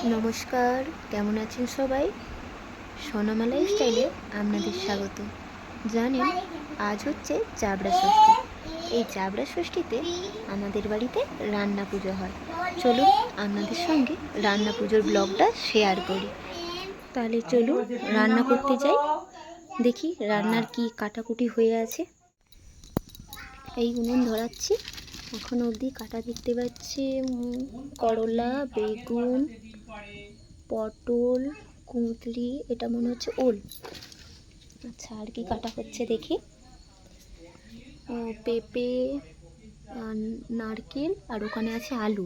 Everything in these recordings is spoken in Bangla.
নমস্কার, কেমন আছেন সবাই? সোনামা লাইফস্টাইলে আপনাদের স্বাগত। জানেন, আজ হচ্ছে চাবড়া ষষ্ঠী। এই চাবড়া ষষ্ঠীতে আমাদের বাড়িতে রান্না পুজো হয়। চলুন আপনাদের সঙ্গে রান্না পুজোর ব্লগটা শেয়ার করি। তাহলে চলুন রান্না করতে যাই। দেখি রান্নার কি কাটাকুটি হয়ে আছে। এই উনুন ধরাচ্ছি। এখন অবধি কাটা দেখতে পাচ্ছি করলা, বেগুন, পটল, কুঁদরি, এটা মনে হচ্ছে ওল। আচ্ছা, আর কি কাটা হচ্ছে দেখি। পেঁপে, নারকেল, আর ওখানে আছে আলু।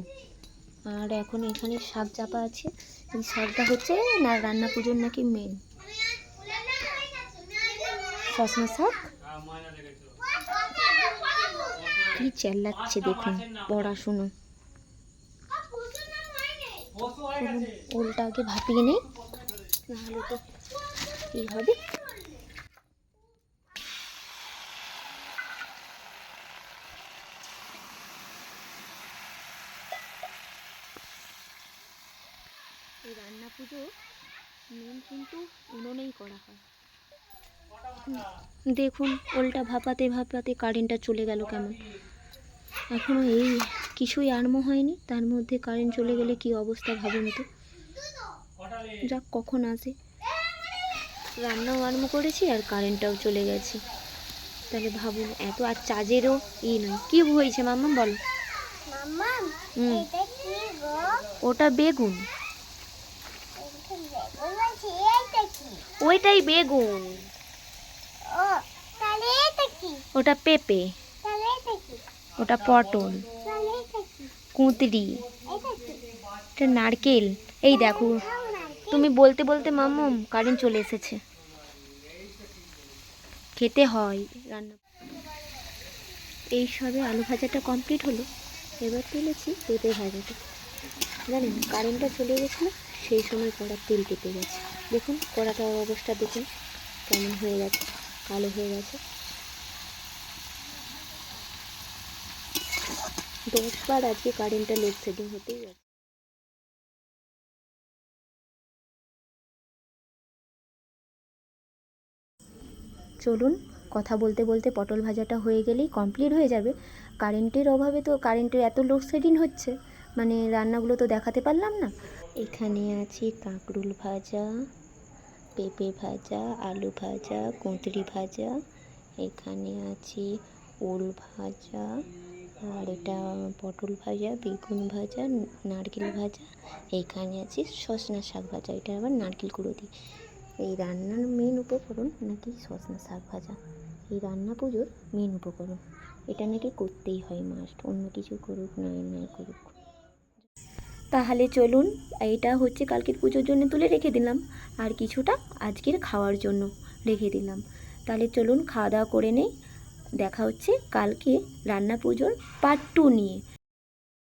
আর এখন এখানে শাক চাপা আছে। এই শাকটা হচ্ছে না রান্না পুজোর নাকি মেন। সজনা শাক। কি চেল্লাচ্ছে দেখুন, পড়াশুনো। ওলটা আগে ভাপিয়ে নেই, নাহলে তো কি হবে। এই রান্না পুজো মেন কিন্তু উনুনেই করা হয়। দেখুন ওলটা ভাপাতে ভাপাতে কারেন্টটা চলে গেল কেমন। এখনো এই কিছুই আরম্ভ হয়নি, তার মধ্যে কারেন্ট চলে গেলে কি অবস্থা ভাবুন তো। যাক, কখন আসে। রান্নাও আরম্ভ করেছি আর কারেন্টটাও চলে গেছে, তাহলে ভাবুন এত। আর চার্জেরও নয়। কি হয়েছে মাম্মা বলো? ওটা বেগুন। ওইটাই বেগুন। ওটা পেঁপে। ওটা পটল। কুঁদরি। এটা নারকেল। এই দেখো, তুমি বলতে বলতে মাম্মা কারেন্ট চলে এসেছে। খেতে হয় রান্না। এই সবে আলু ভাজাটা কমপ্লিট হলো। এবার তুলেছি পেঁপে ভাজাটা। জানেন, কারেন্টটা চলে গেছিলো, সেই সময় কড়ার তেল কেটে গেছে। দেখুন কড়াটার অবস্থা দেখুন কেমন হয়ে গেছে, কালো হয়ে গেছে। 10 বার আজকে কারেন্টটা লোডশেডিং হতেই গেছে। চলুন কথা বলতে বলতে পটল ভাজাটা হয়ে গেলেই কমপ্লিট হয়ে যাবে। কারেন্টের অভাবে তো, কারেন্টের এত লোডশেডিং হচ্ছে, মানে রান্নাগুলো তো দেখাতে পারলাম না। এখানে আছে কাঁকরোল ভাজা, পেঁপে ভাজা, আলু ভাজা, কুঁদরি ভাজা। এখানে আছে ওল ভাজা, আর এটা পটল ভাজা, বেগুন ভাজা, নারকেল ভাজা। এইখানে আছে সজনা শাক ভাজা, এটা আবার নারকেল কুড়ো দিই। এই রান্নার মেন উপকরণ নাকি সজনা শাক ভাজা। এই রান্না পুজোর মেন উপকরণ, এটা নাকি করতেই হয় মাস্ট, অন্য কিছু করুক নাই করুক। তাহলে চলুন, এইটা হচ্ছে কালকের পুজোর জন্য তুলে রেখে দিলাম, আর কিছুটা আজকের খাওয়ার জন্য রেখে দিলাম। তাহলে চলুন খাওয়া দাওয়া করে নেই। দেখা হচ্ছে কালকে রান্না পুজোর পার্ট 2 নিয়ে।